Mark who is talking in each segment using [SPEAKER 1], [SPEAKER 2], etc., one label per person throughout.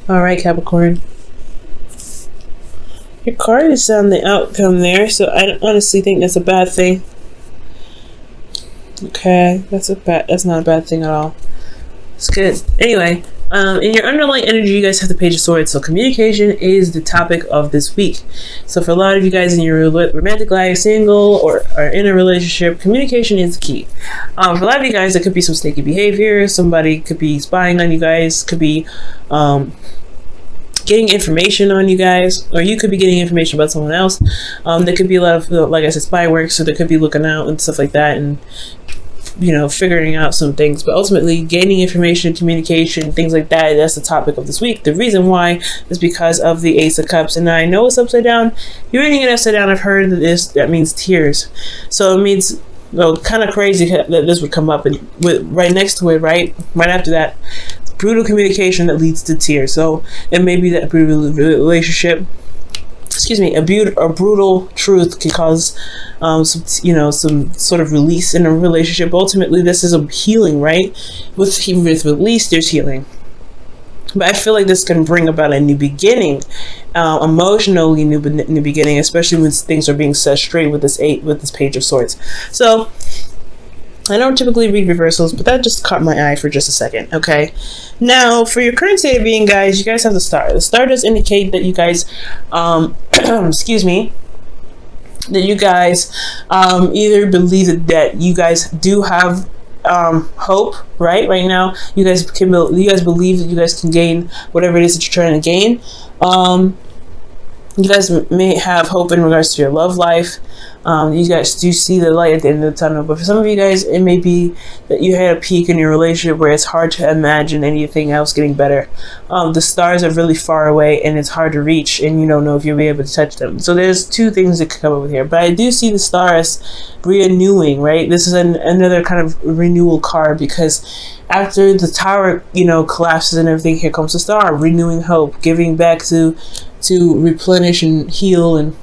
[SPEAKER 1] All right, Capricorn. Your card is on the outcome there, so I honestly think that's a bad thing. Okay, that's not a bad thing at all. It's good. Anyway, in your underlying energy, you guys have the Page of Swords. So communication is the topic of this week. So for a lot of you guys in your romantic life, single or in a relationship, communication is the key. For a lot of you guys, it could be some sneaky behavior. Somebody could be spying on you guys. Could be getting information on you guys, or you could be getting information about someone else. There could be a lot of, like I said, spy work, so there could be looking out and stuff like that, and figuring out some things. But ultimately, gaining information, communication, things like that, that's the topic of this week. The reason why is because of the Ace of Cups. And I know it's upside down. You're reading it upside down. I've heard that means tears. So it means, kind of crazy that this would come up, and right next to it, right after that, brutal communication that leads to tears. So it may be that brutal relationship, a brutal truth can cause some sort of release in a relationship. Ultimately, this is a healing, right? With release, there's healing. But I feel like this can bring about a new beginning, emotionally new beginning, especially when things are being set straight with this Page of Swords. So I don't typically read reversals, but that just caught my eye for just a second. Okay, now for your current state of being, guys, you guys have the Star. The Star does indicate that you guys, that you guys either believe that you guys do have hope, right now. You guys believe that you guys can gain whatever it is that you're trying to gain. You guys may have hope in regards to your love life. You guys do see the light at the end of the tunnel, but for some of you guys, it may be that you had a peak in your relationship where it's hard to imagine anything else getting better. The stars are really far away and it's hard to reach, and you don't know if you'll be able to touch them. So there's two things that could come over here, but I do see the stars renewing, right? This is another kind of renewal card, because after the tower, collapses and everything, here comes the Star, renewing hope, giving back to replenish and heal, and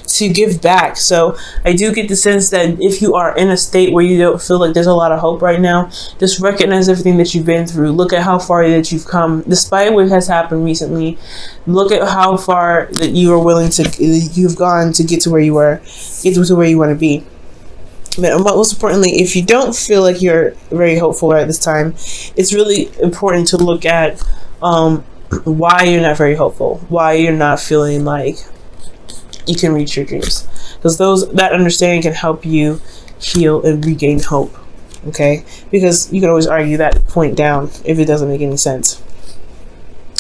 [SPEAKER 1] to give back. So I do get the sense that if you are in a state where you don't feel like there's a lot of hope right now, just recognize everything that you've been through. Look at how far that you've come, despite what has happened recently. Look at how far that you've gone to get to where you want to be. But most importantly, if you don't feel like you're very hopeful at this time, it's really important to look at why you're not very hopeful, why you're not feeling like you can reach your dreams, because that understanding can help you heal and regain hope. Okay, because you can always argue that point down if it doesn't make any sense.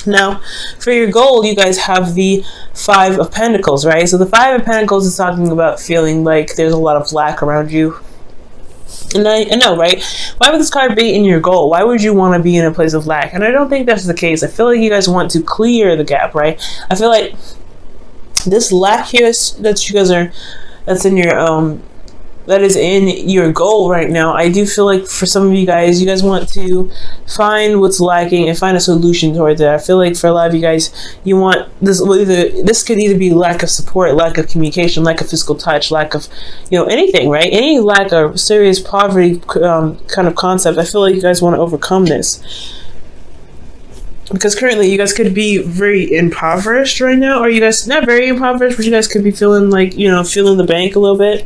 [SPEAKER 1] Now, for your goal, you guys have the Five of Pentacles, right? So the Five of Pentacles is talking about feeling like there's a lot of lack around you. And I know, right? Why would this card be in your goal? Why would you want to be in a place of lack? And I don't think that's the case. I feel like you guys want to clear the gap, right? I feel like this lack here that's in your goal right now. I do feel like for some of you guys want to find what's lacking and find a solution towards it. I feel like for a lot of you guys, you want this. This could either be lack of support, lack of communication, lack of physical touch, lack of anything, right? Any lack of serious poverty kind of concept. I feel like you guys want to overcome this, because currently you guys could be very impoverished right now, or you guys not very impoverished, but you guys could be feeling like feeling the bank a little bit.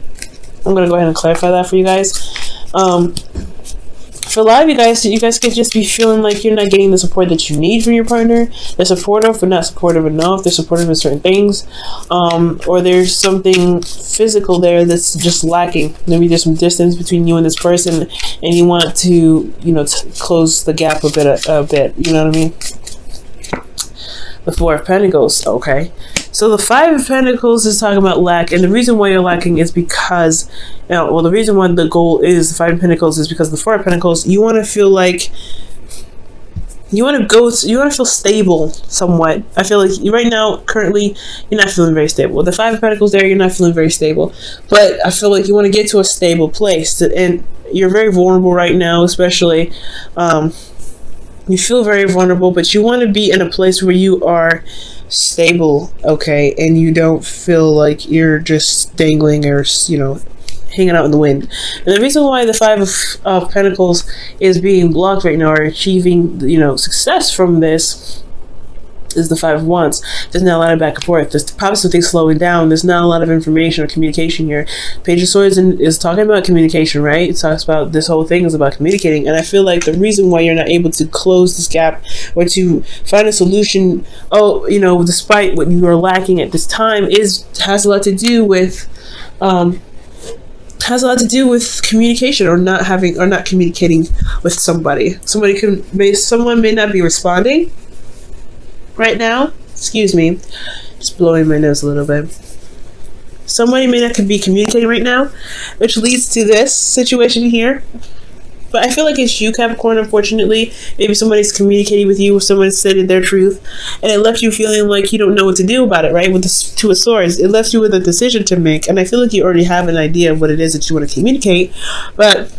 [SPEAKER 1] I'm going to go ahead and clarify that for you guys. For a lot of you guys could just be feeling like you're not getting the support that you need from your partner. They're supportive, but not supportive enough. They're supportive of certain things. Or there's something physical there that's just lacking. Maybe there's some distance between you and this person, and you want to, close the gap a bit. You know what I mean? The Four of Pentacles, okay. So the Five of Pentacles is talking about lack, and the reason why you're lacking is because, the reason why the goal is the Five of Pentacles is because the Four of Pentacles, you want to feel like, you want to feel stable somewhat. I feel like right now, currently, you're not feeling very stable. With the Five of Pentacles there, you're not feeling very stable, but I feel like you want to get to a stable place, and you're very vulnerable right now, especially, you feel very vulnerable, but you want to be in a place where you are stable, okay, and you don't feel like you're just dangling or hanging out in the wind. And the reason why the Five of Pentacles is being blocked right now, or achieving, you know, success from this, is the Five of Wands. There's not a lot of back and forth. There's probably something slowing down. There's not a lot of information or communication here. Page of Swords is talking about communication, right? It talks about, this whole thing is about communicating. And I feel like the reason why you're not able to close this gap or to find a solution, you know, despite what you are lacking at this time, has a lot to do with communication, or not communicating with somebody. Someone may not be responding right now. Excuse me, just blowing my nose a little bit. Somebody may not be communicating right now, which leads to this situation here. But I feel like it's you, Capricorn, unfortunately. Maybe somebody's communicating with you, or someone's stated their truth, and it left you feeling like you don't know what to do about it, right? With the Two of Swords, it left you with a decision to make, and I feel like you already have an idea of what it is that you want to communicate, but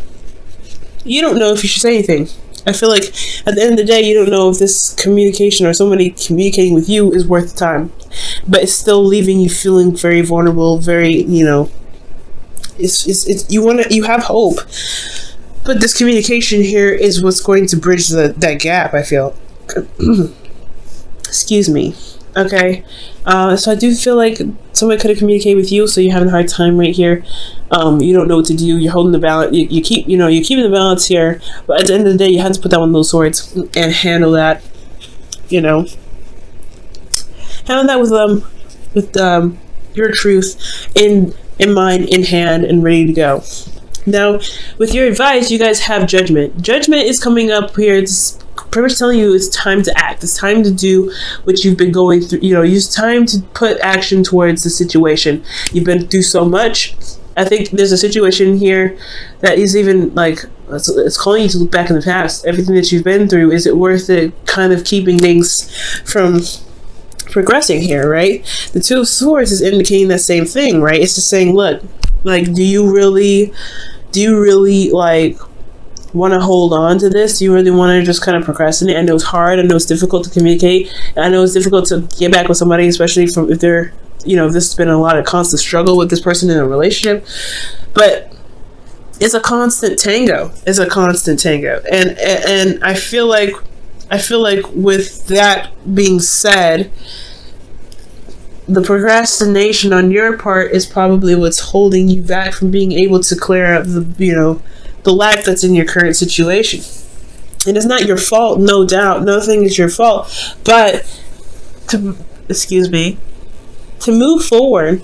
[SPEAKER 1] you don't know if you should say anything. I feel like at the end of the day, you don't know if this communication or somebody communicating with you is worth the time, but it's still leaving you feeling very vulnerable, very, you know, you have hope, but this communication here is what's going to bridge that gap, I feel. Excuse me. Okay, so I do feel like somebody could have communicated with you, so you're having a hard time right here. You don't know what to do. You're holding the balance. You're keeping the balance here, but at the end of the day, you have to put down one of those swords and handle that. You know, handle that with your truth in mind, in hand, and ready to go. Now, with your advice, you guys have Judgment. Judgment is coming up here. It's pretty much telling you it's time to act. It's time to do what you've been going through. You know, it's time to put action towards the situation. You've been through so much. I think there's a situation here that is even like, it's calling you to look back in the past. Everything that you've been through, is it worth it? Kind of keeping things from progressing here, right? The Two of Swords is indicating that same thing, right? It's just saying, look, like, do you really like want to hold on to this? Do you really want to just kind of procrastinate? I know it's hard. I know it's difficult to communicate. I know it's difficult to get back with somebody, especially if they're, you know, this has been a lot of constant struggle with this person in a relationship. But it's a constant tango. It's a constant tango. And I feel like with that being said, the procrastination on your part is probably what's holding you back from being able to clear up the lack that's in your current situation. And it's not your fault, no doubt. Nothing is your fault. But to move forward,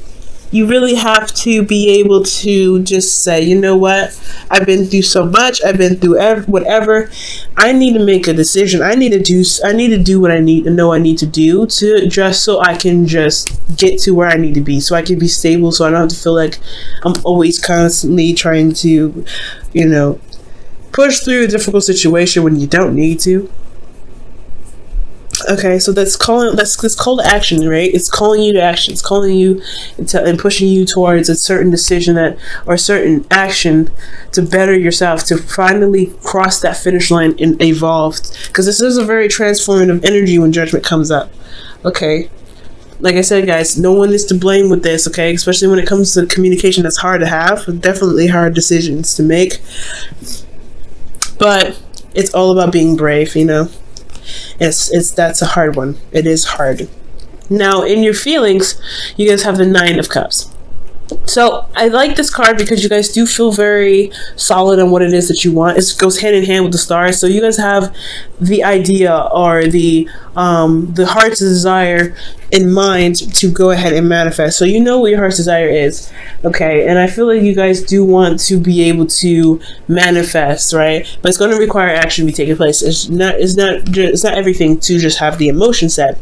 [SPEAKER 1] you really have to be able to just say, you know what? I've been through so much. I've been through whatever. I need to make a decision. I need to do what I need to do to just so I can just get to where I need to be, so I can be stable, so I don't have to feel like I'm always constantly trying to, you know, push through a difficult situation when you don't need to. Okay, so that's call to action, right? It's calling you to action. It's calling you and pushing you towards a certain decision or certain action to better yourself, to finally cross that finish line and evolve. Because this is a very transformative energy when Judgment comes up. Okay, like I said, guys, no one is to blame with this. Okay, especially when it comes to communication, that's hard to have. Definitely hard decisions to make. But it's all about being brave, you know. That's a hard one. It is hard. Now, in your feelings, you guys have the Nine of Cups. So I like this card because you guys do feel very solid on what it is that you want. It goes hand in hand with the stars. So you guys have the idea or the heart's desire in mind to go ahead and manifest. So you know what your heart's desire is, okay? And I feel like you guys do want to be able to manifest, right? But it's going to require action to be taking place. It's not everything to just have the emotion set.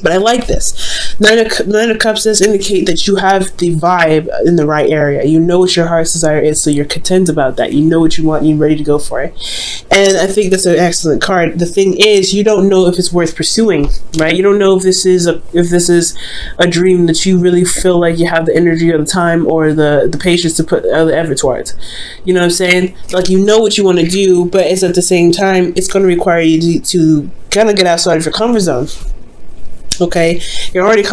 [SPEAKER 1] But I like this. Nine of Cups does indicate that you have the vibe in the right area. You know what your heart's desire is, so you're content about that. You know what you want, and you're ready to go for it. And I think that's an excellent card. The thing is, you don't know if it's worth pursuing, right? You don't know if this is a dream that you really feel like you have the energy or the time or the patience to put the effort towards. You know what I'm saying? Like, you know what you want to do, but it's at the same time, it's going to require you to kind of get outside of your comfort zone. Okay, you're already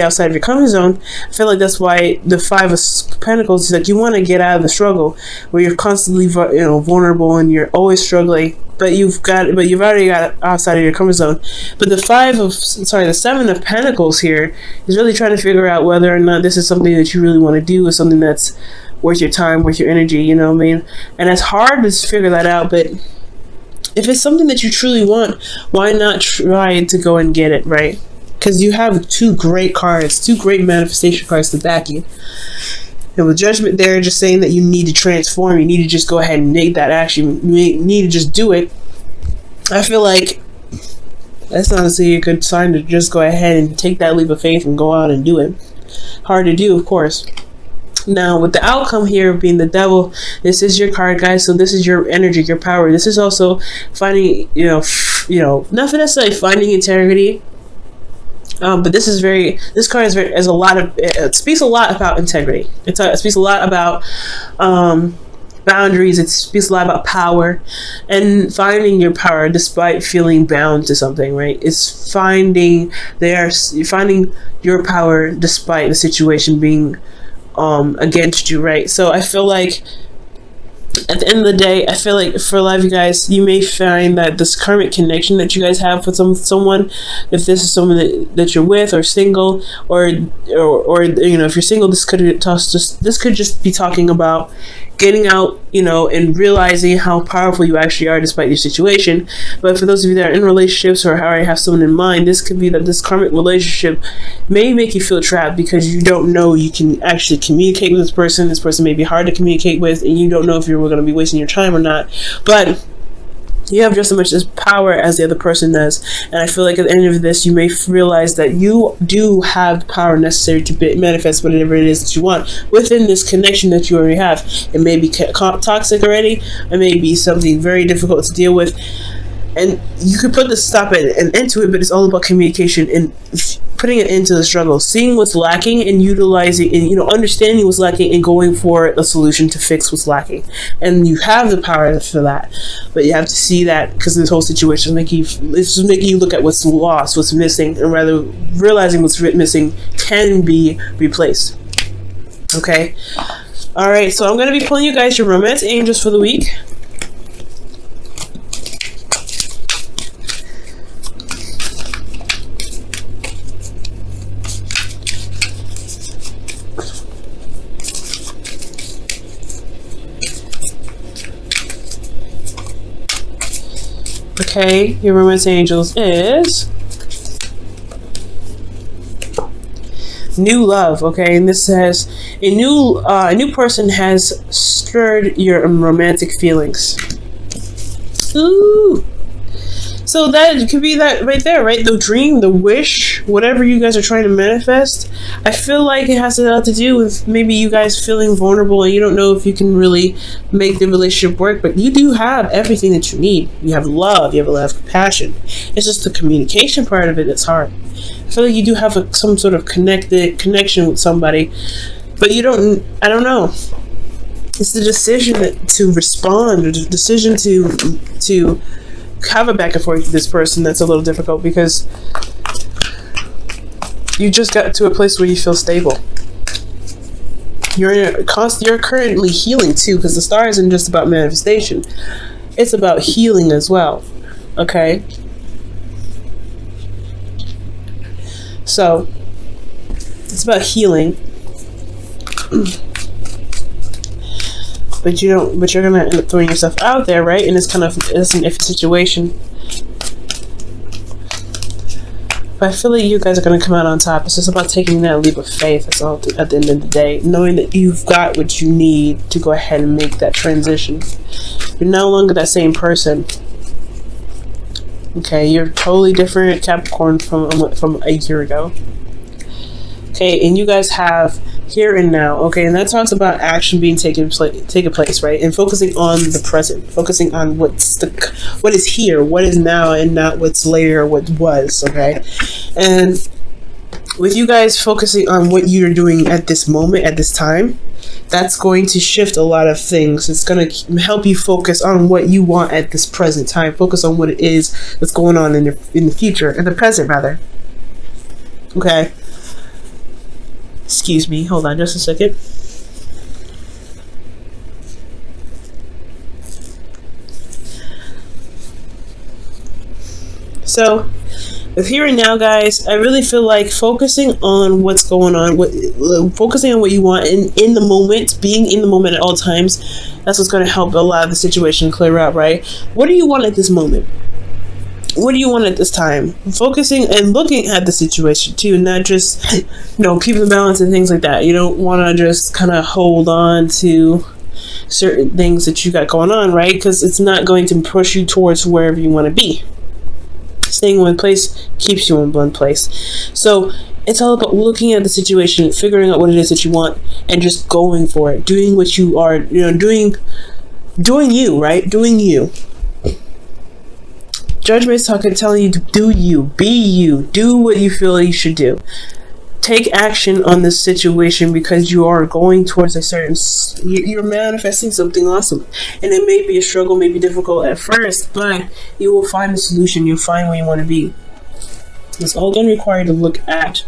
[SPEAKER 1] outside of your comfort zone. I feel like that's why the Five of Pentacles is like you want to get out of the struggle where you're constantly vulnerable and you're always struggling, but you've already got outside of your comfort zone. But the Seven of Pentacles here is really trying to figure out whether or not this is something that you really want to do, or something that's worth your time, worth your energy, you know what I mean? And it's hard to figure that out, but if it's something that you truly want, why not try to go and get it, right? Because you have two great manifestation cards to back you. And with Judgment there, just saying that you need to transform, you need to just go ahead and make that action, you need to just do it. I feel like that's honestly a good sign to just go ahead and take that leap of faith and go out and do it. Hard to do, of course. Now, with the outcome here being the Devil, this is your card, guys. So this is your energy, your power. This is also finding, not necessarily finding integrity, but this card it speaks a lot about integrity. It speaks a lot about boundaries. It speaks a lot about power and finding your power despite feeling bound to something, right? It's finding your power despite the situation being against you, right? So I feel like at the end of the day, I feel like for a lot of you guys, you may find that this karmic connection that you guys have with someone, if this is someone that you're with or single, or if you're single, this could just be talking about getting out, and realizing how powerful you actually are despite your situation. But for those of you that are in relationships or already have someone in mind, this could be that this karmic relationship may make you feel trapped because you don't know you can actually communicate with this person. This person may be hard to communicate with, and you don't know if you're going to be wasting your time or not. But you have just as much as power as the other person does. And I feel like at the end of this, you may realize that you do have the power necessary to manifest whatever it is that you want within this connection that you already have. It may be toxic already. It may be something very difficult to deal with. And you could put the stop and end to it, but it's all about communication and putting it into the struggle, seeing what's lacking and utilizing and understanding what's lacking and going for a solution to fix what's lacking. And you have the power for that, but you have to see that, because this whole situation it's just making you look at what's lost, what's missing, and rather realizing what's missing can be replaced. Okay, all right. So I'm going to be pulling you guys your romance angels for the week. Okay, your romance angels is new love. Okay, and this says a new person has stirred your romantic feelings. Ooh. So that could be that right there, right? The dream, the wish, whatever you guys are trying to manifest. I feel like it has a lot to do with maybe you guys feeling vulnerable and you don't know if you can really make the relationship work, but you do have everything that you need. You have love, you have a lot of compassion. It's just the communication part of it that's hard. I feel like you do have some sort of connection with somebody, but I don't know. It's the decision to respond, or the decision to have a back and forth with this person that's a little difficult, because you just got to a place where you feel stable. You're currently healing too, because the star isn't just about manifestation, it's about healing as well. Okay, so it's about healing. But you're gonna end up throwing yourself out there, right? And it's an iffy situation. But I feel like you guys are gonna come out on top. It's just about taking that leap of faith. That's all at the end of the day. Knowing that you've got what you need to go ahead and make that transition. You're no longer that same person. Okay, you're totally different Capricorn from a year ago. Okay, and you guys have here and now. Okay, and that talks about action being taken place, right? And focusing on the present, focusing on what is here, what is now, and not what's later or what was. Okay, and with you guys focusing on what you're doing at this moment, at this time, that's going to shift a lot of things. It's going to help you focus on what you want at this present time. Focus on what it is that's going on in the future, in the present rather. Okay. Excuse me. Hold on just a second. So, with here and now, guys, I really feel like focusing on what's going on, focusing on what you want in the moment, being in the moment at all times, that's what's going to help a lot of the situation clear out, right? What do you want at this moment? What do you want at this time? Focusing and looking at the situation too, not just, keeping the balance and things like that. You don't want to just kind of hold on to certain things that you got going on, right? Because it's not going to push you towards wherever you want to be. Staying in one place keeps you in one place. So it's all about looking at the situation, figuring out what it is that you want, and just going for it. Doing what you are, doing you, right? Doing you. Judgment's telling you to do you, be you, do what you feel you should do. Take action on this situation because you are going towards a certain, you're manifesting something awesome. And it may be a struggle, may be difficult at first, but you will find the solution. You'll find where you want to be. It's all going to require you to look at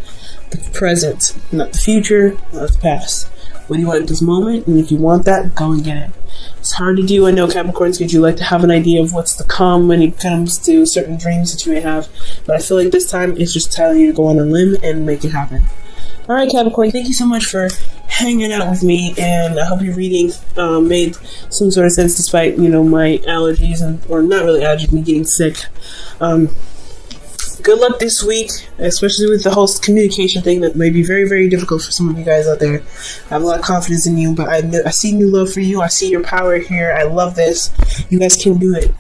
[SPEAKER 1] the present, not the future, not the past. What do you want at this moment? And if you want that, go and get it. It's hard to do, I know, Capricorns, because you like to have an idea of what's to come when it comes to certain dreams that you may have. But I feel like this time it's just telling you to go on a limb and make it happen. Alright, Capricorn, thank you so much for hanging out with me, and I hope your reading made some sort of sense despite, my allergies, or not really allergies, me getting sick. Good luck this week, especially with the whole communication thing that may be very, very difficult for some of you guys out there. I have a lot of confidence in you, but I see new love for you. I see your power here. I love this. You guys can do it.